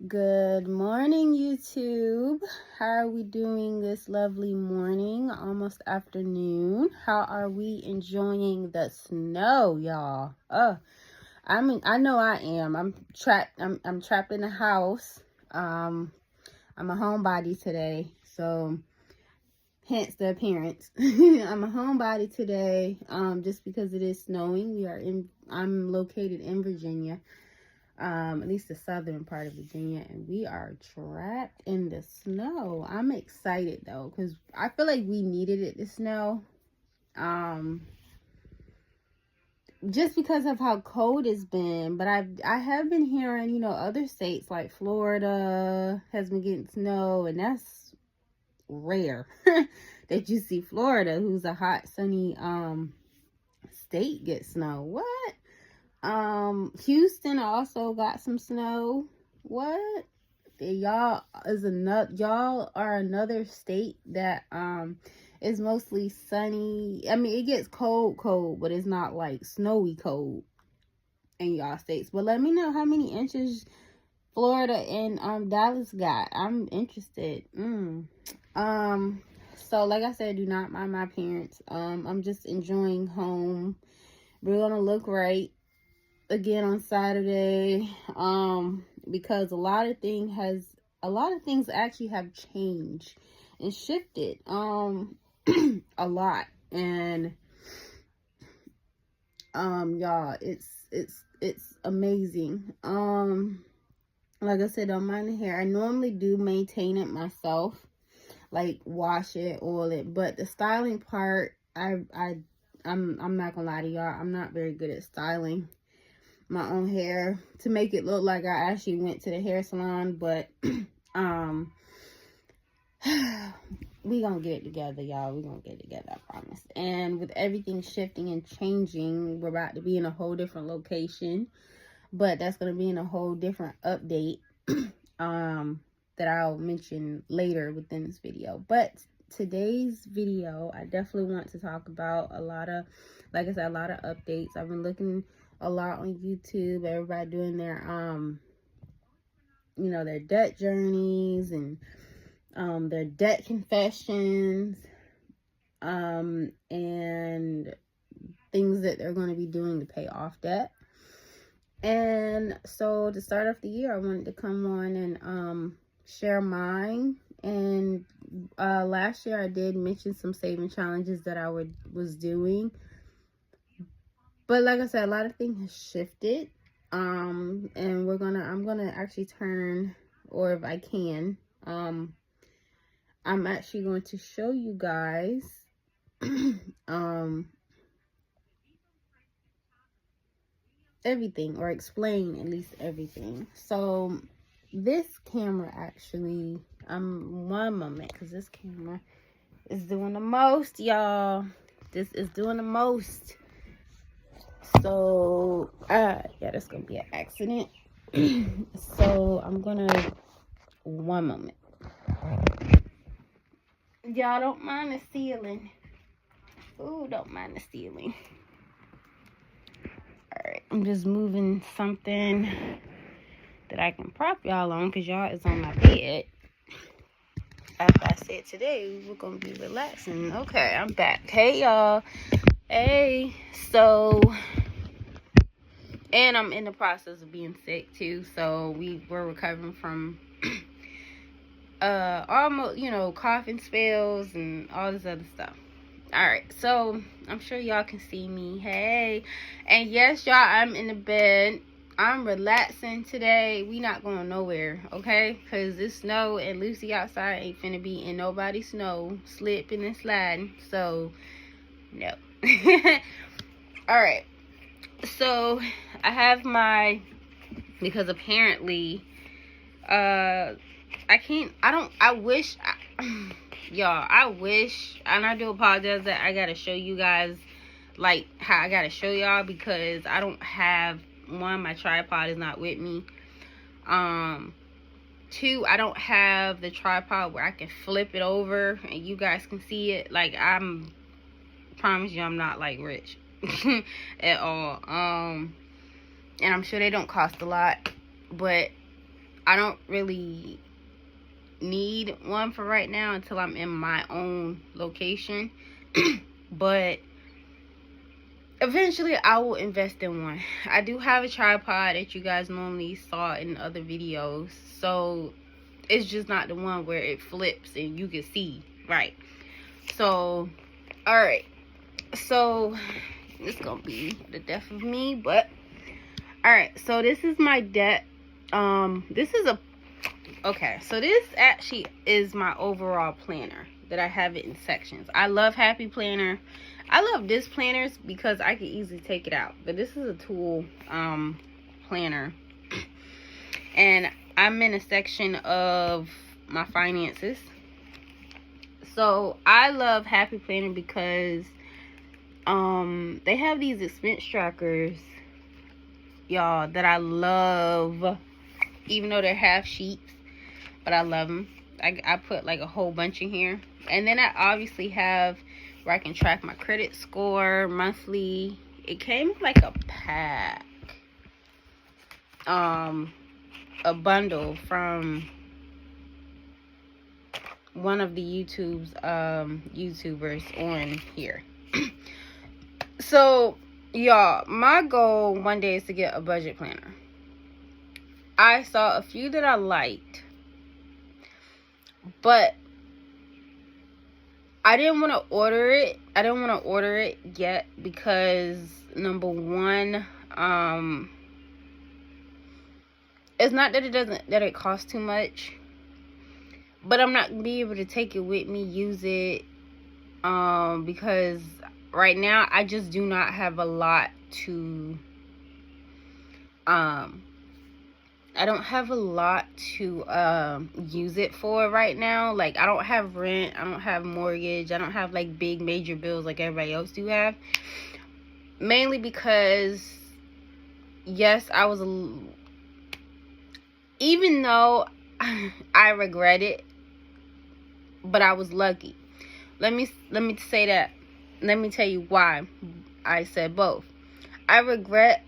Good morning, YouTube. How are we doing this lovely morning, almost afternoon? How are we enjoying the snow, y'all? I know I am. I'm trapped. I'm trapped in the house. I'm a homebody today, so hence the appearance. I'm a homebody today. Just because it is snowing. I'm located in Virginia. At least the southern part of Virginia, and we are trapped in the snow. I'm excited though, because I feel like we needed it to snow. Just because of how cold it's been. But I have been hearing, other states like Florida has been getting snow, and that's rare that you see Florida, who's a hot, sunny state, get snow. What? Houston also got some snow. What? Y'all are another state that is mostly sunny. I mean, it gets cold, but it's not like snowy cold in y'all states. But let me know how many inches Florida and Dallas got. I'm interested. So like I said, do not mind my parents. I'm just enjoying home. We're gonna look right again on Saturday, because a lot of things actually have changed and shifted a lot. And y'all, it's amazing. Like I said, don't mind the hair. I normally do maintain it myself, like wash it, oil it, but the styling part, I'm not gonna lie to y'all, I'm not very good at styling my own hair to make it look like I actually went to the hair salon. But we gonna get it together, y'all. We gonna get it together, I promise. And with everything shifting and changing, we're about to be in a whole different location, but that's gonna be in a whole different update that I'll mention later within this video. But today's video, I definitely want to talk about a lot of updates. I've been looking a lot on YouTube, everybody doing their their debt journeys and their debt confessions, and things that they're going to be doing to pay off debt. And so to start off the year, I wanted to come on and share mine. And last year I did mention some saving challenges that I was doing. But like I said, a lot of things have shifted. And I'm gonna actually turn, or if I can, I'm actually going to show you guys everything, or explain at least everything. So this camera actually, one moment, because this camera is doing the most, y'all. This is doing the most. So yeah, that's gonna be an accident. So I'm gonna, one moment, y'all. Don't mind the ceiling. Ooh, don't mind the ceiling. All right, I'm just moving something that I can prop y'all on, because y'all is on my bed. After I said today we're gonna be relaxing. Okay, I'm back. Hey y'all. Hey. So, and I'm in the process of being sick too, so we're recovering from almost, coughing spells and all this other stuff. All right, so I'm sure y'all can see me. Hey. And yes, y'all, I'm in the bed. I'm relaxing today. We not going nowhere, okay? Because this snow and Lucy outside ain't finna be in nobody's snow, slipping and sliding. So, no. All right. So, I have because apparently, I wish, and I do apologize that I gotta show you guys, like, how I gotta show y'all, because I don't have, one, my tripod is not with me. Two, I don't have the tripod where I can flip it over and you guys can see it. Like, promise you, I'm not like rich at all. And I'm sure they don't cost a lot, but I don't really need one for right now until I'm in my own location. But eventually I will invest in one. I do have a tripod that you guys normally saw in other videos, so it's just not the one where it flips and you can see, right? So all right, so it's gonna be the death of me, but all right. So this is my debt. This is a okay, so this actually is my overall planner that I have it in sections. I love Happy Planner. I love this planners because I can easily take it out. But this is a tool planner. And I'm in a section of my finances. So I love Happy Planner because they have these expense trackers, y'all, that I love. Even though they're half sheets, but I love them. I put like a whole bunch in here. And then I obviously have where I can track my credit score monthly. It came with like a pack, a bundle from one of the YouTubers on here. So y'all, my goal one day is to get a budget planner. I saw a few that I liked, but I didn't want to order it. I didn't want to order it yet because, number one, it's not that it costs too much, but I'm not gonna be able to take it with me, use it, because right now I just do not have a lot to, I don't have a lot to use it for right now. Like, I don't have rent, I don't have mortgage, I don't have like big major bills like everybody else do have. Mainly because, yes, I was even though I regret it, but I was lucky. Let me say that. Let me tell you why I said both. I regret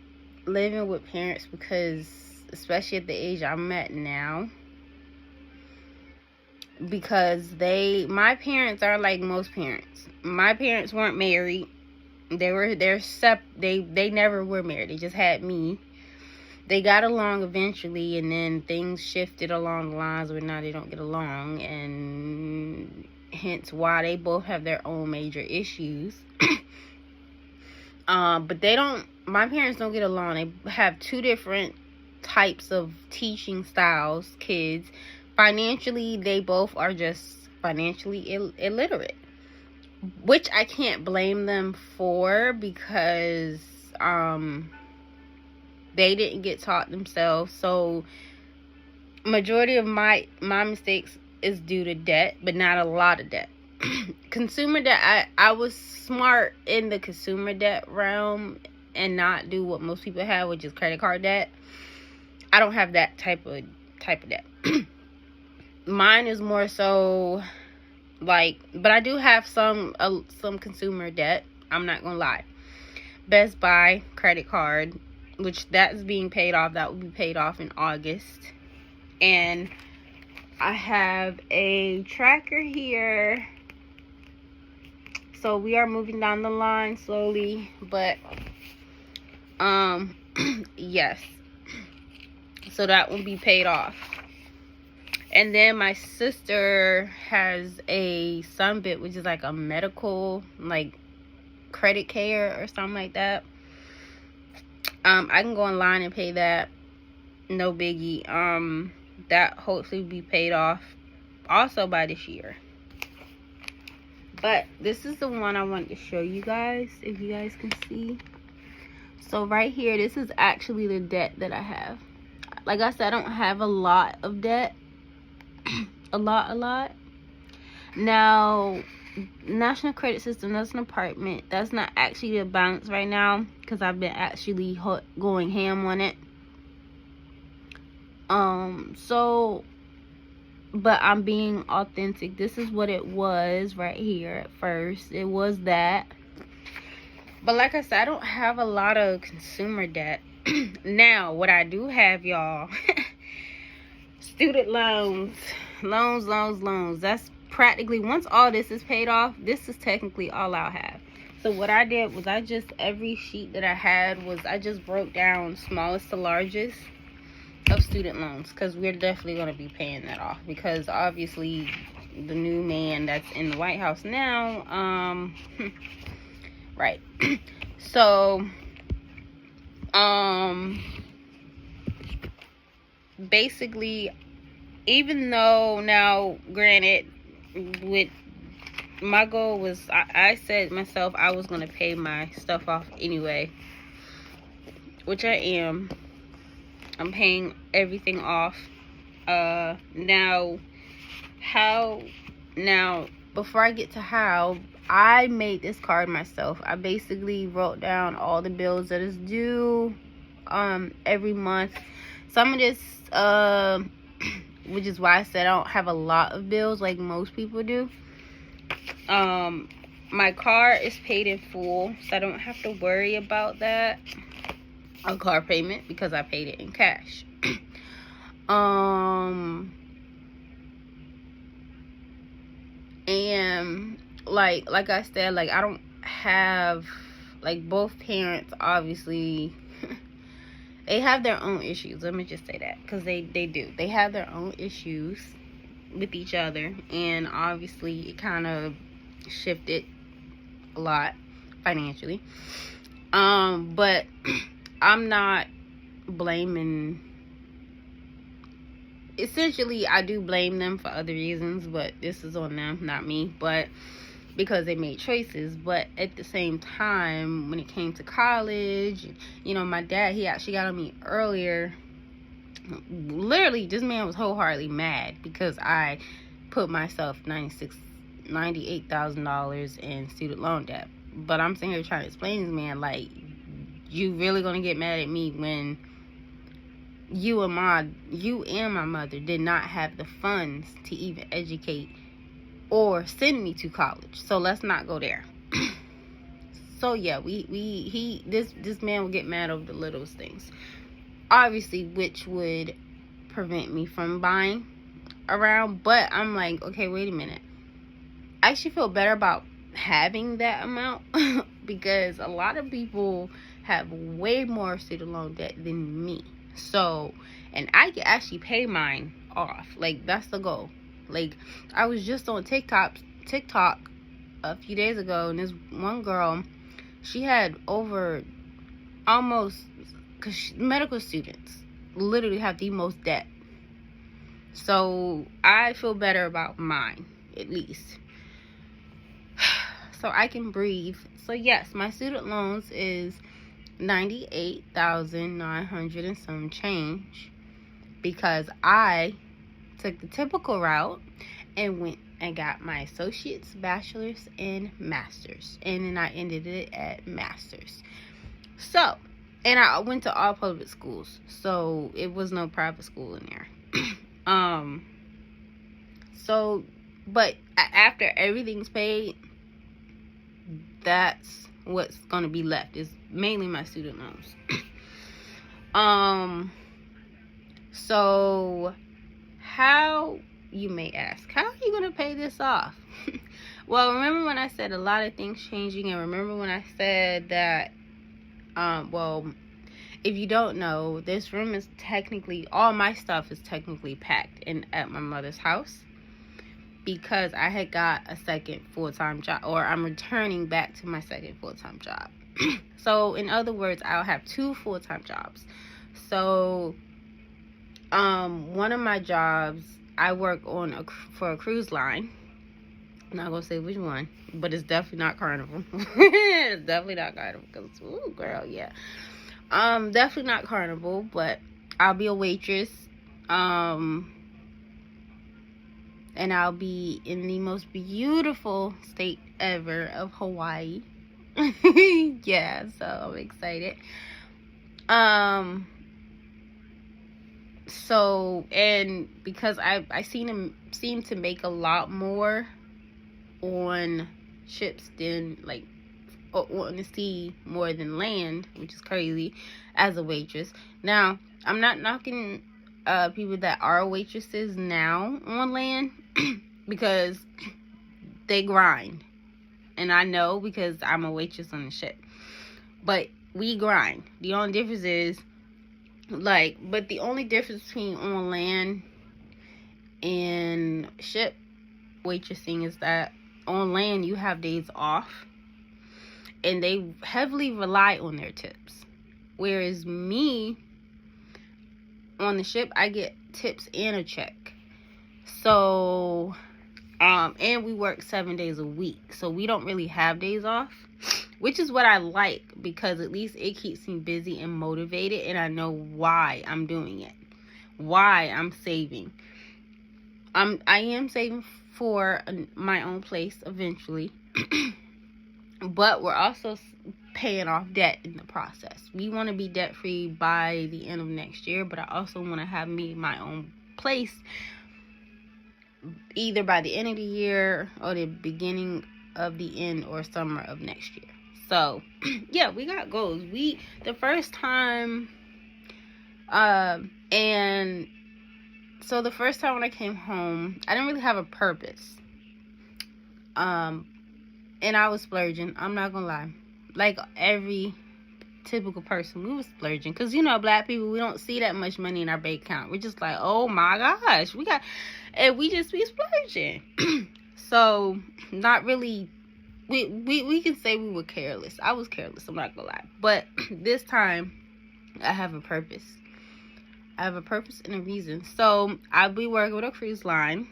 living with parents because, especially at the age I'm at now, because my parents are like most parents. My parents weren't married. They never were married. They just had me. They got along eventually, and then things shifted along the lines where now they don't get along, and hence why they both have their own major issues. But my parents don't get along. They have two different types of teaching styles, kids. Financially, they both are just financially illiterate, which I can't blame them for, because they didn't get taught themselves. So majority of my mistakes is due to debt, but not a lot of debt. Consumer debt, I was smart in the consumer debt realm and not do what most people have, which is credit card debt. I don't have that type of debt. Mine is more so like, but I do have some consumer debt. I'm not gonna lie. Best Buy credit card, which that's being paid off. That will be paid off in August. And I have a tracker here. So we are moving down the line slowly, but yes. So that will be paid off. And then my sister has a Sunbit, which is like a medical, like, credit care or something like that. I can go online and pay that. No biggie. That hopefully will be paid off also by this year. But this is the one I wanted to show you guys, if you guys can see. So right here, this is actually the debt that I have. Like I said, I don't have a lot of debt. a lot. Now, National Credit System, that's an apartment. That's not actually the balance right now, because I've been actually going ham on it. So, but I'm being authentic. This is what it was right here at first. It was that. But like I said, I don't have a lot of consumer debt. Now, what I do have, y'all, Student loans. Loans. That's practically, once all this is paid off, this is technically all I'll have. So what I did was every sheet that I had was I just broke down smallest to largest of student loans, because we're definitely going to be paying that off, because obviously the new man that's in the White House now, right. So basically, even though, now granted, with my goal was, I said myself I was going to pay my stuff off anyway, which I am. I'm paying everything off. Now before I get to how, I made this card myself. I basically wrote down all the bills that is due every month. Some of this, which is why I said I don't have a lot of bills like most people do. My car is paid in full, so I don't have to worry about that, a car payment, because I paid it in cash. And like I said, like, I don't have, like, both parents obviously they have their own issues. Let me just say that, because they do. They have their own issues with each other, and obviously it kind of shifted a lot financially. But I'm not blaming. Essentially, I do blame them for other reasons, but this is on them, not me. But because they made choices. But at the same time, when it came to college, you know, my dad, he actually got on me earlier. Literally, this man was wholeheartedly mad because I put myself $98,000 in student loan debt. But I'm sitting here trying to explain to this man, like, you really gonna get mad at me when you and my mother did not have the funds to even educate or send me to college? So let's not go there. So yeah, this man would get mad over the littlest things, obviously, which would prevent me from buying around. But I'm like, okay, wait a minute, I actually feel better about having that amount because a lot of people have way more student loan debt than me. So, and I can actually pay mine off. Like, that's the goal. Like, I was just on TikTok a few days ago, and this one girl, she had over almost, because medical students literally have the most debt. So I feel better about mine, at least, so I can breathe. So yes, my student loans is $98,900 and some change, because I took the typical route and went and got my associate's, bachelor's, and master's, and then I ended it at master's. So, and I went to all public schools, so it was no private school in there. So, but after everything's paid, that's what's gonna be left, is mainly my student loans. So how, you may ask, how are you gonna pay this off? Well, remember when I said a lot of things changing, and remember when I said that, well, if you don't know, this room is technically, all my stuff is technically packed in at my mother's house, because I had got a second full-time job, or I'm returning back to my second full-time job. So in other words, I'll have 2 full-time jobs. So one of my jobs, I work on for a cruise line. I'm not gonna say which one, but it's definitely not Carnival. It's definitely not Carnival, because, ooh, girl, yeah. Definitely not Carnival, but I'll be a waitress. And I'll be in the most beautiful state ever of Hawaii. Yeah, so I'm excited. So, and because I seem to make a lot more on ships than, like, on the sea more than land, which is crazy, as a waitress. Now, I'm not knocking people that are waitresses now on land because they grind. And I know because I'm a waitress on the ship. But we grind. The only difference is, but the only difference between on land and ship waitressing is that on land you have days off. And they heavily rely on their tips. Whereas me, on the ship, I get tips and a check. So, and we work 7 days a week. So we don't really have days off. Which is what I like, because at least it keeps me busy and motivated. And I know why I'm doing it. Why I'm saving. I am saving for my own place eventually. But we're also paying off debt in the process. We want to be debt free by the end of next year, but I also want to have my own place either by the end of the year or the beginning of the end or summer of next year. So yeah, we got goals. The first time and so the first time when I came home, I didn't really have a purpose. And I was splurging. I'm not gonna lie. Like every typical person, we was splurging. Because, black people, we don't see that much money in our bank account. We're just like, oh my gosh. And we just be splurging. So, not really. We can say we were careless. I was careless. I'm not gonna lie. But this time, I have a purpose. I have a purpose and a reason. So, I'll be working with a cruise line.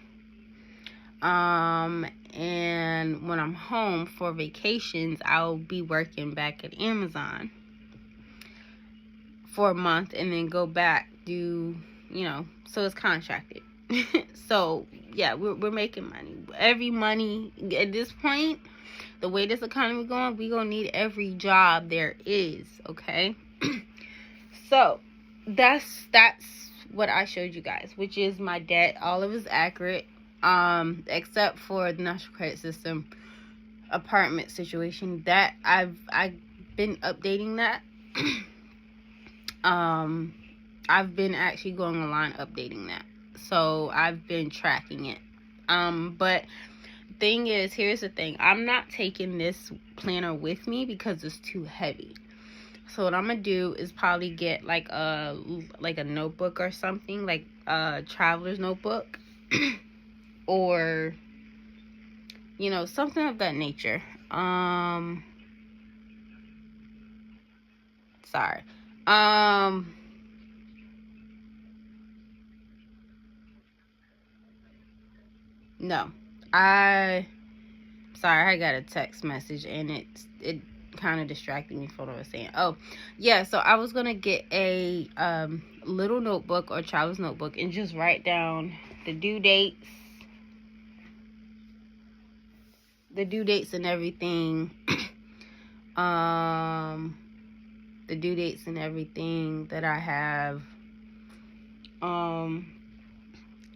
And when I'm home for vacations, I'll be working back at Amazon for a month and then go back so it's contracted. So yeah, we're making money at this point. The way this economy going, we gonna need every job there is. Okay. So that's what I showed you guys, which is my debt. All of it is accurate. Except for the National Credit System apartment situation that I've been updating that. I've been actually going online updating that, so I've been tracking it. But here's the thing, I'm not taking this planner with me because it's too heavy. So what I'm gonna do is probably get like a notebook or something, like a traveler's notebook. Or, something of that nature. Sorry. No. I got a text message and it kind of distracted me from what I was saying. Oh, yeah, so I was going to get a little notebook or traveler's notebook and just write down the due dates and everything. The due dates and everything that I have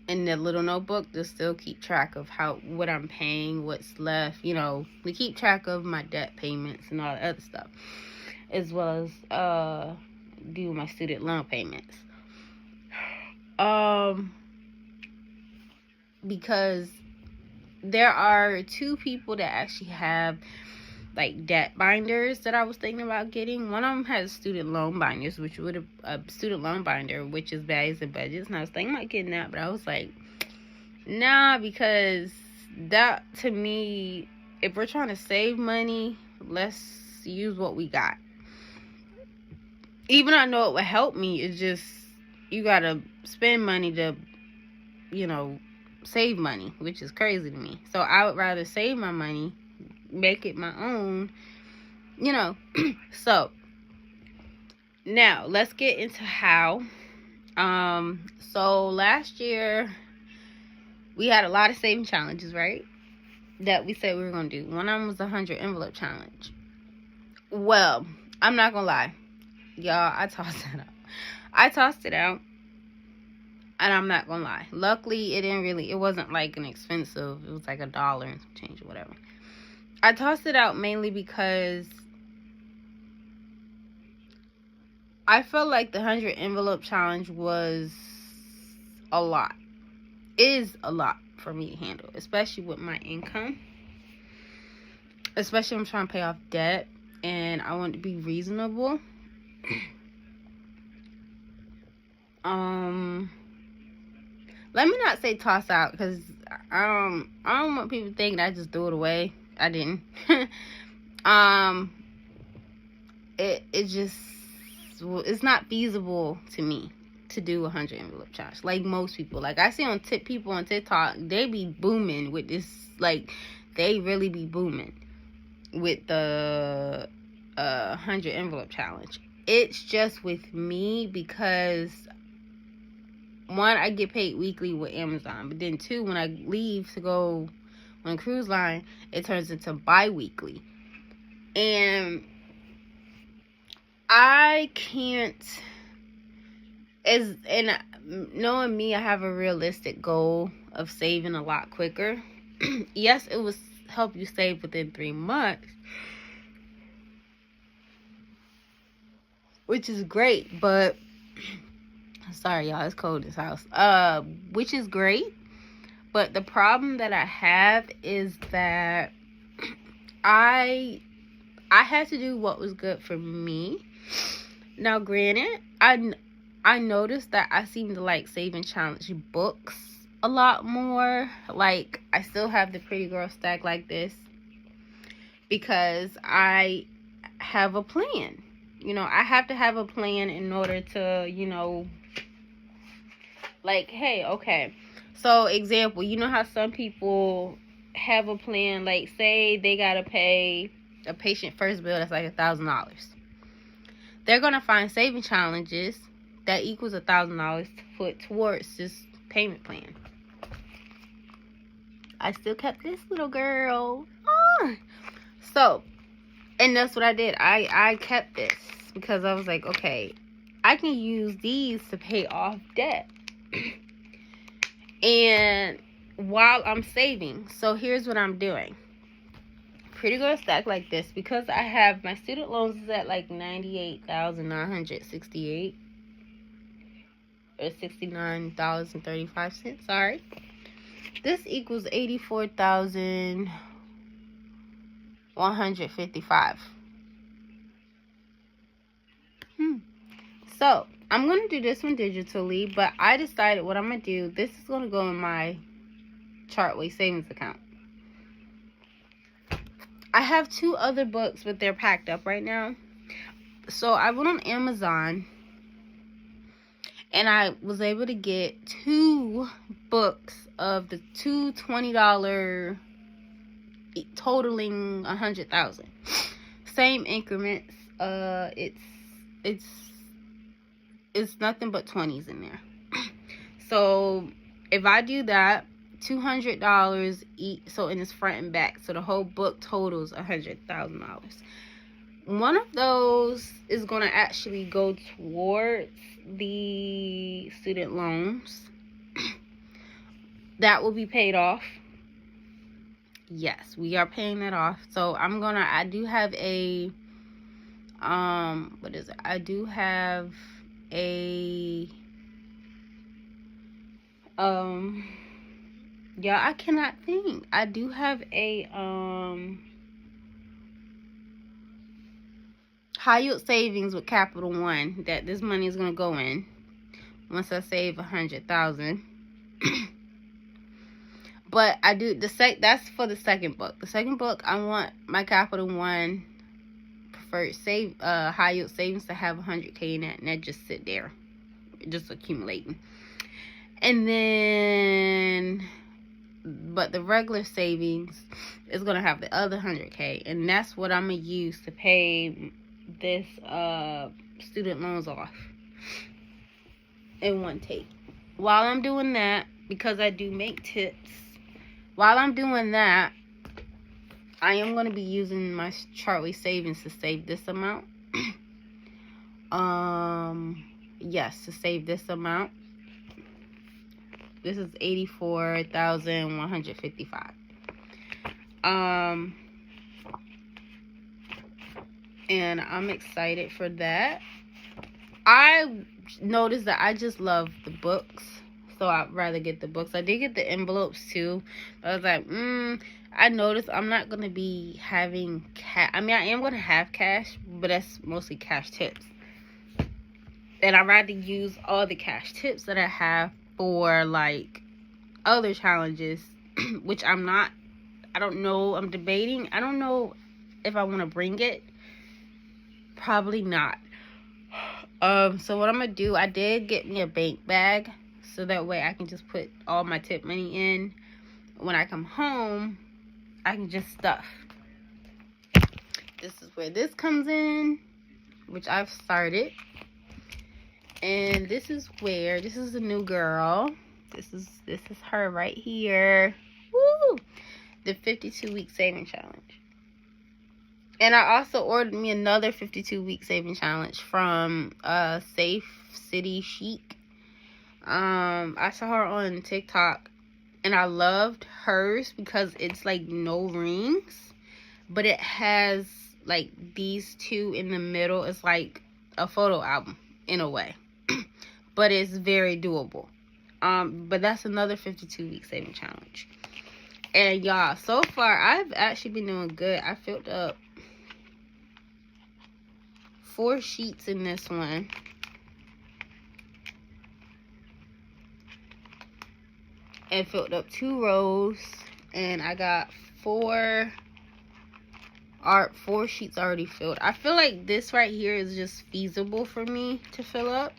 in the little notebook to still keep track of what I'm paying, what's left, to keep track of my debt payments and all that other stuff, as well as do my student loan payments. Because there are 2 people that actually have like debt binders that I was thinking about getting. One of them has student loan binders, which would a student loan binder, which is bags and budgets. And I was thinking about getting that, but I was like, nah, because that, to me, if we're trying to save money, let's use what we got. Even I know it would help me, it's just you gotta spend money to, save money, which is crazy to me. So I would rather save my money, make it my own, So now let's get into how. So last year we had a lot of saving challenges, right? That we said we were gonna do. One of them was the 100 envelope challenge. Well, I'm not gonna lie, y'all, I tossed it out. And I'm not gonna lie. Luckily, it wasn't like an expensive, it was like $1 and some change or whatever. I tossed it out mainly because I felt like the 100 envelope challenge was a lot. Is a lot for me to handle, especially with my income. Especially I'm trying to pay off debt and I want to be reasonable. Let me not say toss out, because I don't want people thinking I just threw it away. I didn't. It just, it's not feasible to me to do 100 envelope challenge like most people. Like, I see on people on TikTok, they be booming with this. Like, they really be booming with the 100 envelope challenge. It's just with me because, one, I get paid weekly with Amazon, but then two, when I leave to go on a cruise line, it turns into bi-weekly. And I can't, and knowing me, I have a realistic goal of saving a lot quicker. Yes, it will help you save within 3 months, which is great, but sorry y'all, it's cold in this house. Which is great, but the problem that I have is that I had to do what was good for me. Now, granted, I noticed that I seem to like saving challenge books a lot more. Like, I still have the Pretty Girl stack like this because I have a plan. You know, I have to have a plan in order to, you know, like, hey, okay. So, example, you know how some people have a plan, like, say they gotta pay a patient first bill that's like $1,000. They're gonna find saving challenges that equals $1,000 to put towards this payment plan. I still kept this little girl. So, and that's what I did. I kept this because I was like, okay, I can use these to pay off debt. And while I'm saving, so here's what I'm doing. Pretty Girl stack like this, because I have my student loans is at like $98,968 or $69.35. Sorry, this equals $84,155. So I'm gonna do this one digitally, but I decided what I'm gonna do. This is gonna go in my Chartway savings account. I have 2 other books, but they're packed up right now. So I went on Amazon and I was able to get 2 books of the two $20, totaling 100,000. Same increments. It's nothing but 20s in there. So if I do that, $200 each, so in its front and back, so the whole book totals $100,000. One of those is going to actually go towards the student loans. That will be paid off. Yes, we are paying that off. So I do have a what is it? I do have a yeah, I cannot think. I do have a high yield savings with Capital One that this money is gonna go in once I save 100,000. But I do that's for the second book. The second book, I want my Capital One preferred high yield savings to have 100K in it, and that just sit there, just accumulating. And then, but the regular savings is gonna have the other 100K, and that's what I'm gonna use to pay this student loans off in one take. While I'm doing that, because I do make tips, while I'm doing that, I am going to be using my Chartway savings to save this amount. Yes, to save this amount. This is $84,155. And I'm excited for that. I noticed that I just love the books. so I'd rather get the books. I did get the envelopes too, but I was like, I noticed I'm not gonna be having cash. I mean, I am gonna have cash, but that's mostly cash tips. And I'd rather use all the cash tips that I have for like other challenges, which I don't know. I'm debating. I don't know if I want to bring it. Probably not. So what I'm gonna do, I did get me a bank bag, so that way I can just put all my tip money in. When I come home, I can just stuff. This is where this comes in, which I've started. And this is the new girl. This is her right here. Woo! The 52-week saving challenge. And I also ordered me another 52-week saving challenge from Safe City Chic. I saw her on TikTok, and I loved hers because it's like no rings, but it has like these two in the middle. It's like a photo album in a way, but it's very doable. But that's another 52-week saving challenge. And y'all, so far I've actually been doing good. I filled up 4 sheets in this one. And filled up 2 rows. And I got 4 sheets already filled. I feel like this right here is just feasible for me to fill up.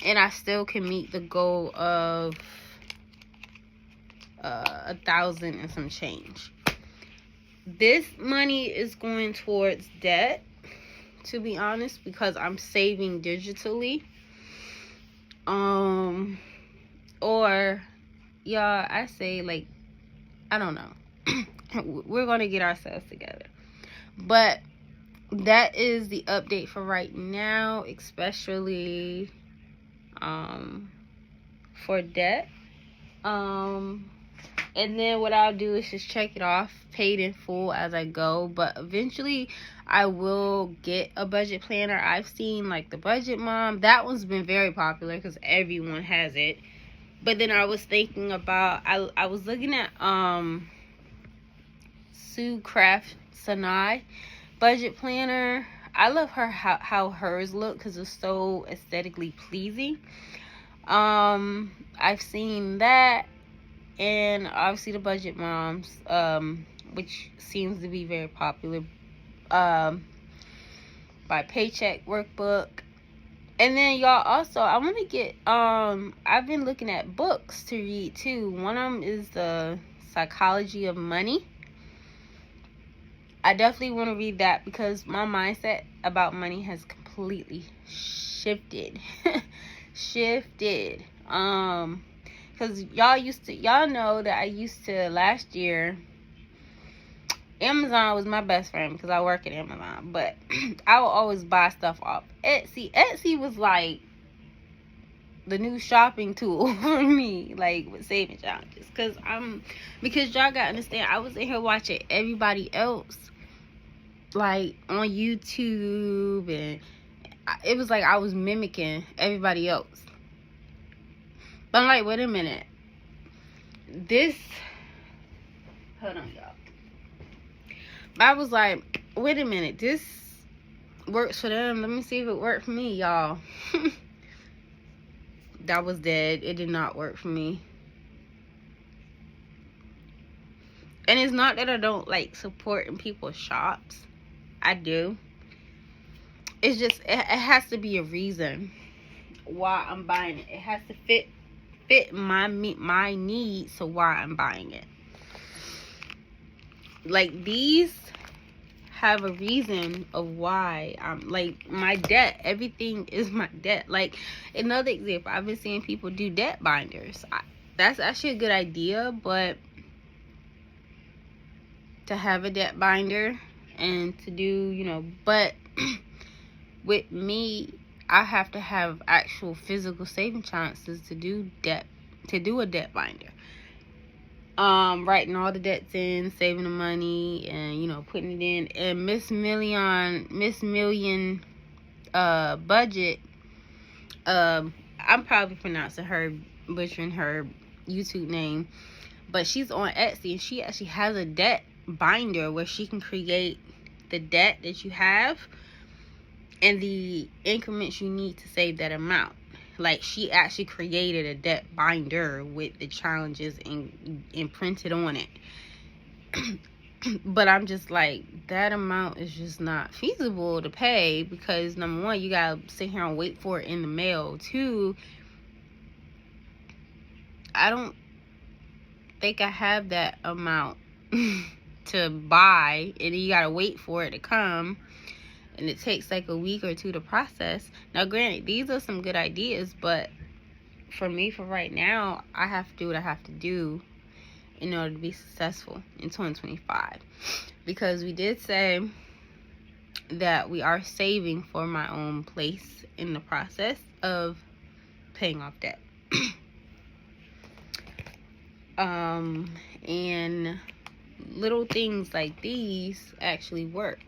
And I still can meet the goal of 1,000 and some change. This money is going towards debt, to be honest, because I'm saving digitally. Or y'all, I say, like, I don't know. We're gonna get ourselves together. But that is the update for right now, especially for debt. And then what I'll do is just check it off, paid in full as I go. But eventually I will get a budget planner. I've seen like the Budget Mom. That one's been very popular because everyone has it. But then I was thinking about, I was looking at Sue Craft Sanai budget planner. I love her, how hers look, because it's so aesthetically pleasing. I've seen that. And obviously the Budget Moms, which seems to be very popular, by Paycheck Workbook. And then y'all, also I want to get I've been looking at books to read too. One of them is The Psychology of Money. I definitely want to read that because my mindset about money has completely shifted. Because y'all know that I used to, last year, Amazon was my best friend because I work at Amazon. But I would always buy stuff off Etsy. Etsy was like the new shopping tool for me, like with saving challenges. Because y'all gotta understand, I was in here watching everybody else, like on YouTube, and it was like I was mimicking everybody else. But I'm like, wait a minute. Hold on, y'all. But I was like, wait a minute. This works for them. Let me see if it worked for me, y'all. That was dead. It did not work for me. And it's not that I don't like supporting people's shops. I do. It's just, it has to be a reason why I'm buying it. It has to fit my needs, so why I'm buying it. Like, these have a reason of why I'm, like, my debt, everything is my debt. Like, another example, I've been seeing people do debt binders. That's actually a good idea, but to have a debt binder and to do, but with me, I have to have actual physical saving chances to do a debt binder. Writing all the debts in, saving the money, and putting it in. And Miss Million budget, I'm probably pronouncing her butchering her YouTube name, but she's on Etsy, and she actually has a debt binder where she can create the debt that you have and the increments you need to save that amount. Like, she actually created a debt binder with the challenges and printed on it. But I'm just like, that amount is just not feasible to pay, because number one, you gotta sit here and wait for it in the mail. Two, I don't think I have that amount to buy, and you gotta wait for it to come, and it takes like a week or two to process. Now granted, these are some good ideas, but for me, for right now, I have to do what I have to do in order to be successful in 2025, because we did say that we are saving for my own place in the process of paying off debt. And little things like these actually work.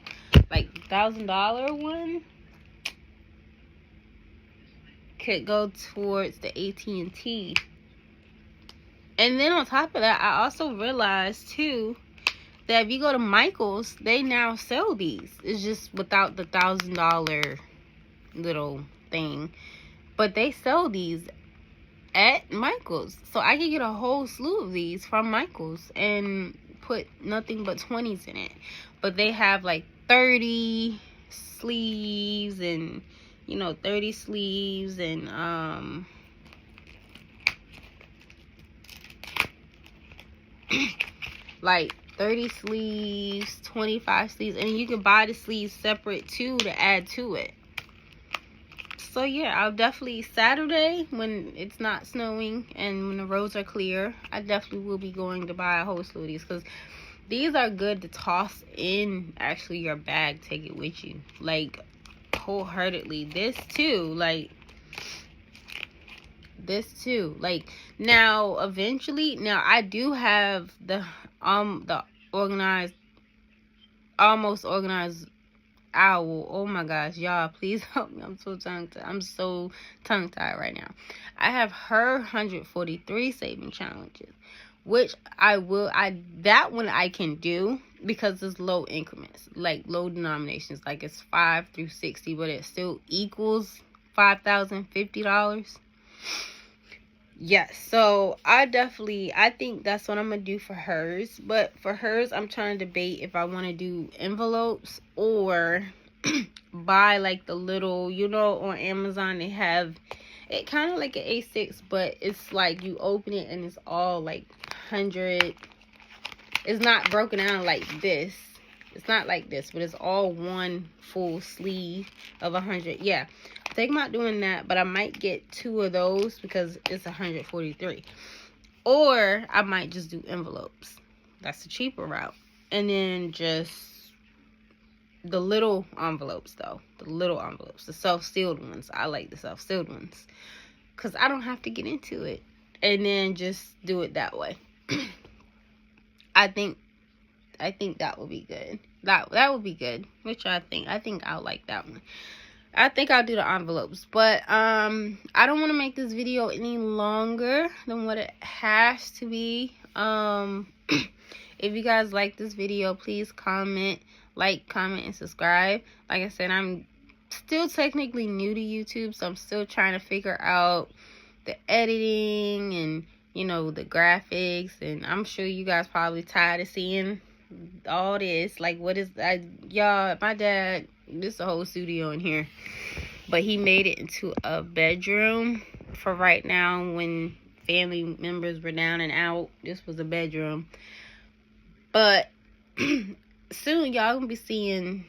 Like $1,000 one could go towards the AT&T. And then on top of that, I also realized too that if you go to Michael's, they now sell these. It's just without the $1,000 little thing, but they sell these at Michael's. So I can get a whole slew of these from Michael's and put nothing but 20s in it. But they have like 30 sleeves and, you know, 30 sleeves and like 30 sleeves, 25 sleeves, and you can buy the sleeves separate too to add to it. So yeah, I'll definitely, Saturday when it's not snowing and when the roads are clear, I definitely will be going to buy a whole slew of these, because these are good to toss in actually your bag, take it with you, like wholeheartedly. This too, like now eventually, now I do have the organized, almost organized owl. Oh my gosh, y'all, please help me. I'm so tongue-tied right now. I have her 143 saving challenges, which that one I can do because it's low increments, like low denominations, like it's 5 through 60, but it still equals $5,050. Yes, so I think that's what I'm gonna do for hers. But for hers, I'm trying to debate if I want to do envelopes or buy like the little, you know, on Amazon they have it kind of like an A6, but it's like you open it and it's all like 100. It's not broken down like this. It's not like this, but it's all one full sleeve of 100. Yeah, I'm thinking about doing that, but I might get 2 of those because it's 143. Or I might just do envelopes. That's the cheaper route. And then just the little envelopes, though. The little envelopes. The self-sealed ones. I like the self-sealed ones, because I don't have to get into it. And then just do it that way. I think that would be good. That would be good. Which I think I'll like that one. I think I'll do the envelopes. But I don't want to make this video any longer than what it has to be. If you guys like this video, please comment, and subscribe. Like I said, I'm still technically new to YouTube, so I'm still trying to figure out the editing and, you know, the graphics, and I'm sure you guys probably tired of seeing all this. Like, what is that? Y'all, my dad, this is a whole studio in here, but he made it into a bedroom for right now. When family members were down and out, this was a bedroom. But soon y'all gonna be seeing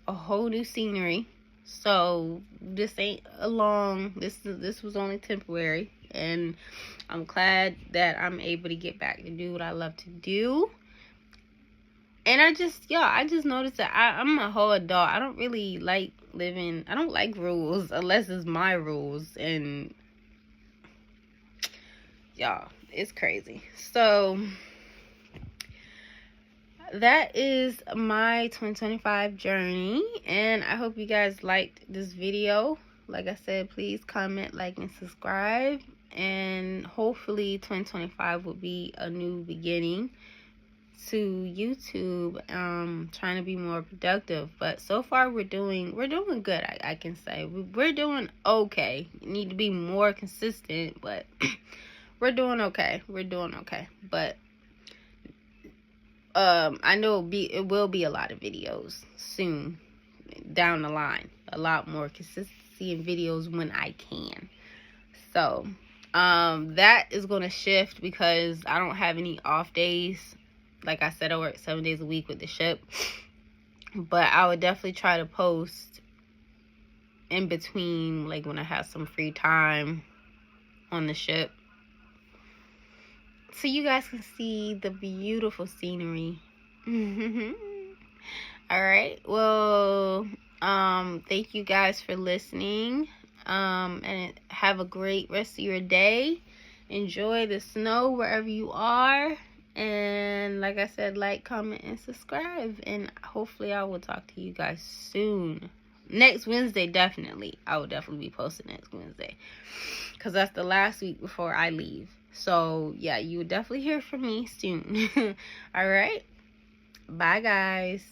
a whole new scenery. So this ain't a long, this was only temporary, and I'm glad that I'm able to get back to do what I love to do. And I just noticed that I'm a whole adult. I don't really like living, I don't like rules unless it's my rules. And y'all, it's crazy. So that is my 2025 journey, and I hope you guys liked this video. Like I said, please comment, like, and subscribe. and hopefully 2025 will be a new beginning to YouTube. Trying to be more productive, but so far we're doing good. I can say we're doing okay. Need to be more consistent, but we're doing okay. But I know it will be a lot of videos soon down the line. A lot more consistency in videos when I can. So that is going to shift because I don't have any off days. Like I said, I work 7 days a week with the ship, but I would definitely try to post in between, like when I have some free time on the ship, so you guys can see the beautiful scenery. All right, well, thank you guys for listening, and have a great rest of your day. Enjoy the snow wherever you are, and like I said, like, comment, and subscribe, and hopefully I will talk to you guys soon. Next Wednesday, definitely. I will definitely be posting next Wednesday, because that's the last week before I leave. So yeah, you will definitely hear from me soon. All right, bye guys.